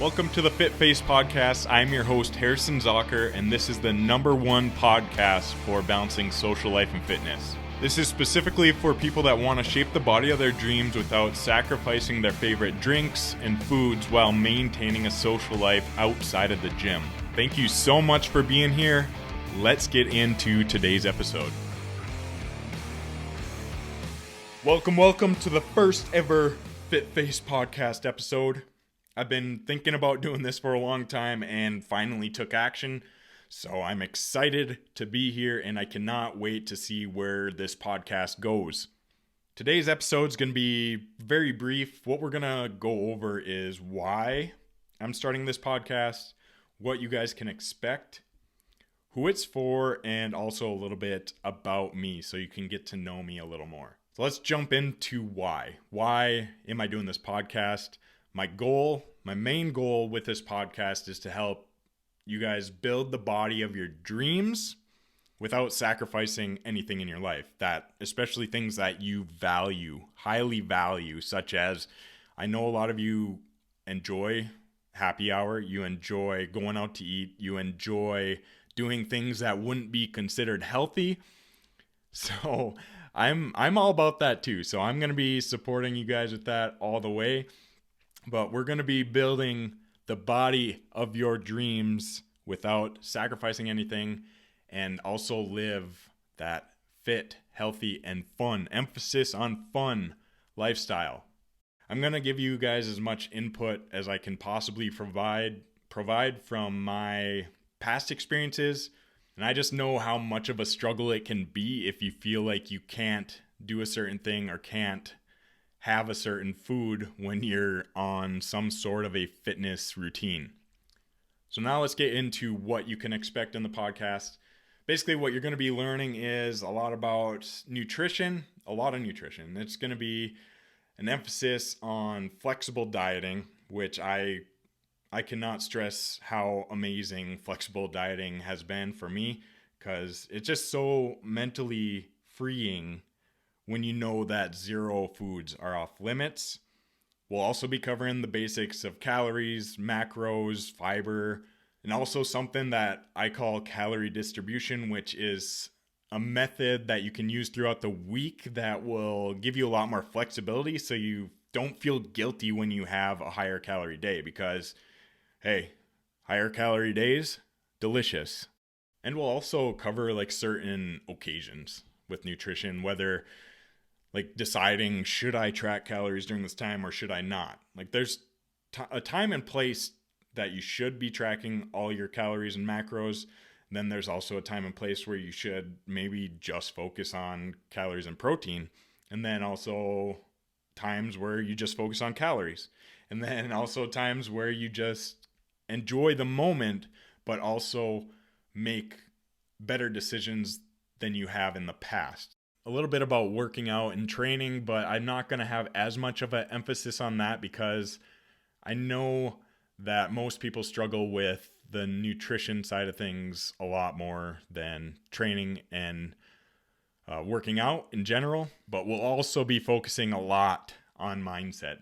Welcome to the Fit Face Podcast. I'm your host, Harrison Zocker, and this is the #1 podcast for balancing social life and fitness. This is specifically for people that want to shape the body of their dreams without sacrificing their favorite drinks and foods while maintaining a social life outside of the gym. Thank you so much for being here. Let's get into today's episode. Welcome to the first ever Fit Face Podcast episode. I've been thinking about doing this for a long time and finally took action. So I'm excited to be here and I cannot wait to see where this podcast goes. Today's episode is going to be very brief. What we're going to go over is why I'm starting this podcast, what you guys can expect, who it's for, and also a little bit about me so you can get to know me a little more. So let's jump into why. Why am I doing this podcast? My main goal with this podcast is to help you guys build the body of your dreams without sacrificing anything in your life, that especially things that you highly value, such as I know a lot of you enjoy happy hour, you enjoy going out to eat, you enjoy doing things that wouldn't be considered healthy. So I'm all about that too. So I'm going to be supporting you guys with that all the way. But we're going to be building the body of your dreams without sacrificing anything and also live that fit, healthy, and fun, emphasis on fun lifestyle. I'm going to give you guys as much input as I can possibly provide from my past experiences. And I just know how much of a struggle it can be if you feel like you can't do a certain thing or can't have a certain food when you're on some sort of a fitness routine. So now let's get into what you can expect in the podcast. Basically, what you're going to be learning is a lot about nutrition, a lot of nutrition. It's going to be an emphasis on flexible dieting, which I cannot stress how amazing flexible dieting has been for me because it's just so mentally freeing when you know that zero foods are off limits. We'll also be covering the basics of calories, macros, fiber, and also something that I call calorie distribution, which is a method that you can use throughout the week that will give you a lot more flexibility so you don't feel guilty when you have a higher calorie day because, hey, higher calorie days, delicious. And we'll also cover like certain occasions with nutrition, whether like deciding, should I track calories during this time or should I not? Like there's a time and place that you should be tracking all your calories and macros. And then there's also a time and place where you should maybe just focus on calories and protein. And then also times where you just focus on calories. And then also times where you just enjoy the moment, but also make better decisions than you have in the past. A little bit about working out and training, but I'm not going to have as much of an emphasis on that because I know that most people struggle with the nutrition side of things a lot more than training and working out in general. But we'll also be focusing a lot on mindset.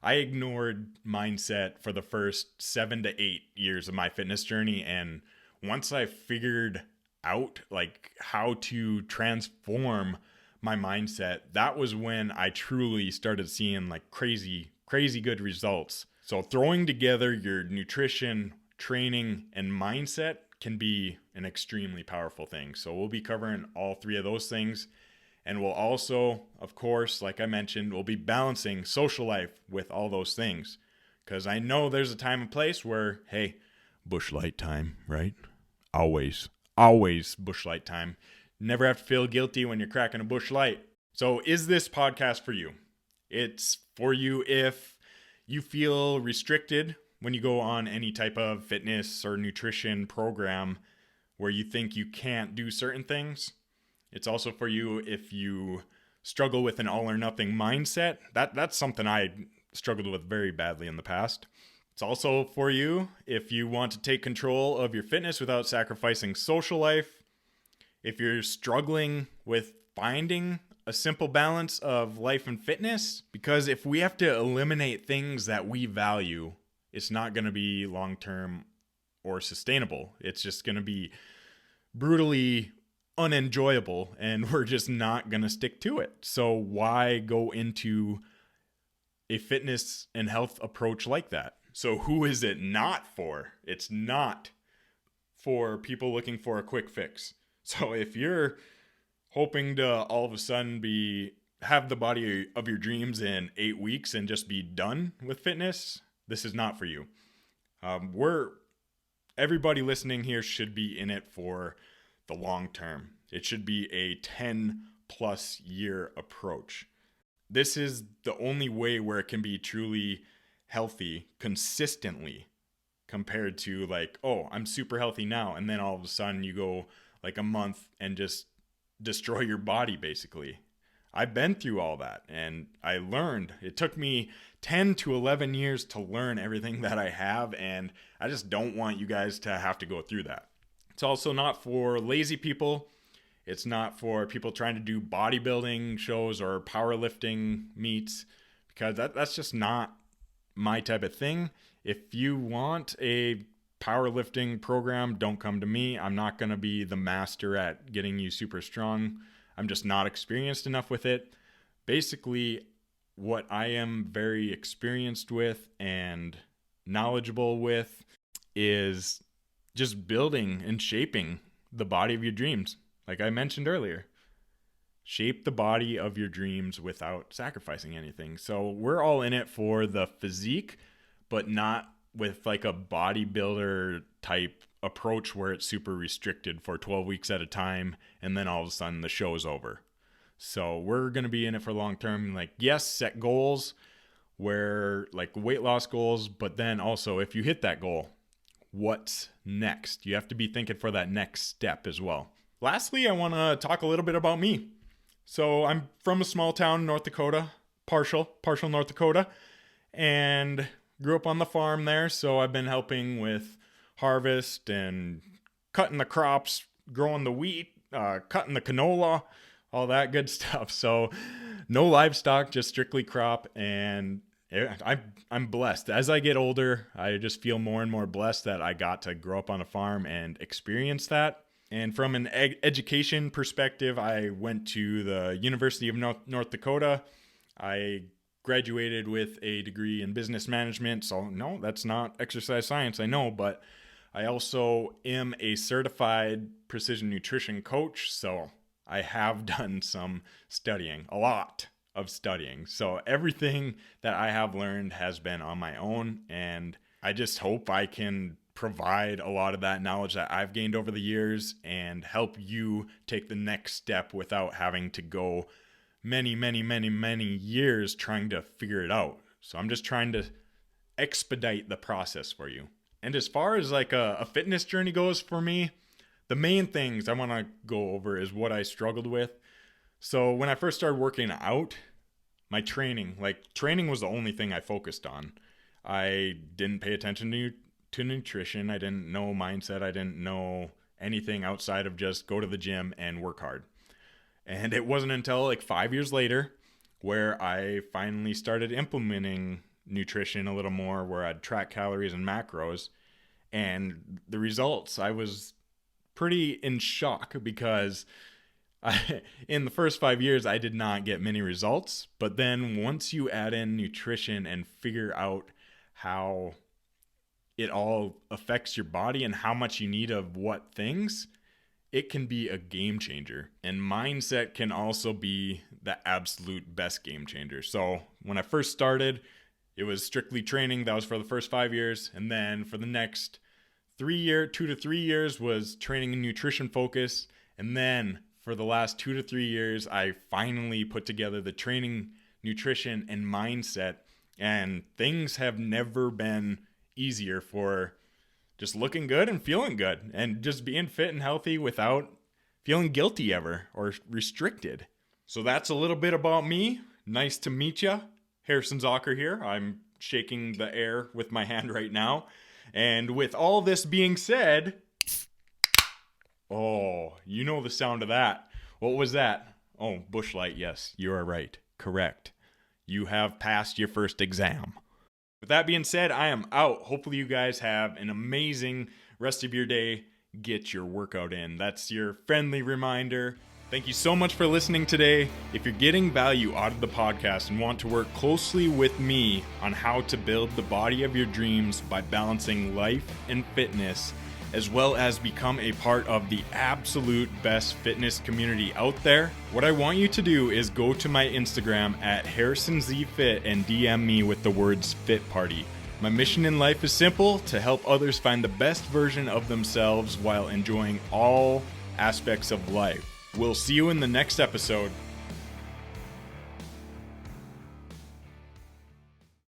I ignored mindset for the first 7 to 8 years of my fitness journey. And once I figured out like how to transform my mindset, that was when I truly started seeing like crazy good results. So throwing together your nutrition, training, and mindset can be an extremely powerful thing. So we'll be covering all three of those things. And we'll also, of course, like I mentioned, we'll be balancing social life with all those things. Because I know there's a time and place where, hey, bush light time, right? Always bush light time. Never have to feel guilty when you're cracking a bush light. So is this podcast for you? It's for you if you feel restricted when you go on any type of fitness or nutrition program where you think you can't do certain things. It's also for you if you struggle with an all or nothing mindset. That's something I struggled with very badly in the past. It's also for you if you want to take control of your fitness without sacrificing social life. If you're struggling with finding a simple balance of life and fitness, because if we have to eliminate things that we value, it's not going to be long-term or sustainable. It's just going to be brutally unenjoyable, and we're just not going to stick to it. So why go into a fitness and health approach like that? So who is it not for? It's not for people looking for a quick fix. So if you're hoping to all of a sudden have the body of your dreams in 8 weeks and just be done with fitness, this is not for you. Everybody listening here should be in it for the long term. It should be a 10 plus year approach. This is the only way where it can be truly healthy consistently, compared to like, oh, I'm super healthy now, and then all of a sudden you go like a month and just destroy your body basically. I've been through all that, and I learned. It took me 10 to 11 years to learn everything that I have, and I just don't want you guys to have to go through that. It's also not for lazy people. It's not for people trying to do bodybuilding shows or powerlifting meets, because that's just not my type of thing. If you want a powerlifting program, don't come to me. I'm not going to be the master at getting you super strong. I'm just not experienced enough with it. Basically, what I am very experienced with and knowledgeable with is just building and shaping the body of your dreams. Like I mentioned earlier, shape the body of your dreams without sacrificing anything. So we're all in it for the physique, but not with like a bodybuilder type approach where it's super restricted for 12 weeks at a time, and then all of a sudden the show's over. So we're going to be in it for long term. Like, yes, set goals where like weight loss goals, but then also if you hit that goal, what's next? You have to be thinking for that next step as well. Lastly, I want to talk a little bit about me. So I'm from a small town, North Dakota, partial North Dakota, and grew up on the farm there. So I've been helping with harvest and cutting the crops, growing the wheat, cutting the canola, all that good stuff. So no livestock, just strictly crop. And I'm blessed. As I get older, I just feel more and more blessed that I got to grow up on a farm and experience that. And from an education perspective, I went to the University of North Dakota. I graduated with a degree in business management. So no, that's not exercise science, I know, but I also am a certified precision nutrition coach. So I have done some studying, a lot of studying. So everything that I have learned has been on my own, and I just hope I can provide a lot of that knowledge that I've gained over the years and help you take the next step without having to go many years trying to figure it out. So I'm just trying to expedite the process for you. And as far as like a fitness journey goes for me, the main things I want to go over is what I struggled with. So when I first started working out, my training was the only thing I focused on. I didn't pay attention to nutrition. I didn't know mindset. I didn't know anything outside of just go to the gym and work hard. And it wasn't until like 5 years later where I finally started implementing nutrition a little more, where I'd track calories and macros. And the results, I was pretty in shock, because in the first 5 years, I did not get many results. But then once you add in nutrition and figure out how it all affects your body and how much you need of what things, it can be a game changer. And mindset can also be the absolute best game changer. So when I first started, it was strictly training. That was for the first 5 years. And then for the next 2 to 3 years was training and nutrition focus. And then for the last 2 to 3 years, I finally put together the training, nutrition, and mindset. And things have never been easier for just looking good and feeling good and just being fit and healthy without feeling guilty ever or restricted. So that's a little bit about me. Nice to meet you. Harrison Zocker here. I'm shaking the air with my hand right now. And with all this being said, oh, you know the sound of that. What was that? Oh, Busch Light, yes, you are right. Correct. You have passed your first exam. With that being said, I am out. Hopefully you guys have an amazing rest of your day. Get your workout in. That's your friendly reminder. Thank you so much for listening today. If you're getting value out of the podcast and want to work closely with me on how to build the body of your dreams by balancing life and fitness, as well as become a part of the absolute best fitness community out there, what I want you to do is go to my Instagram at HarrisonZFit and DM me with the words Fit Party. My mission in life is simple: to help others find the best version of themselves while enjoying all aspects of life. We'll see you in the next episode.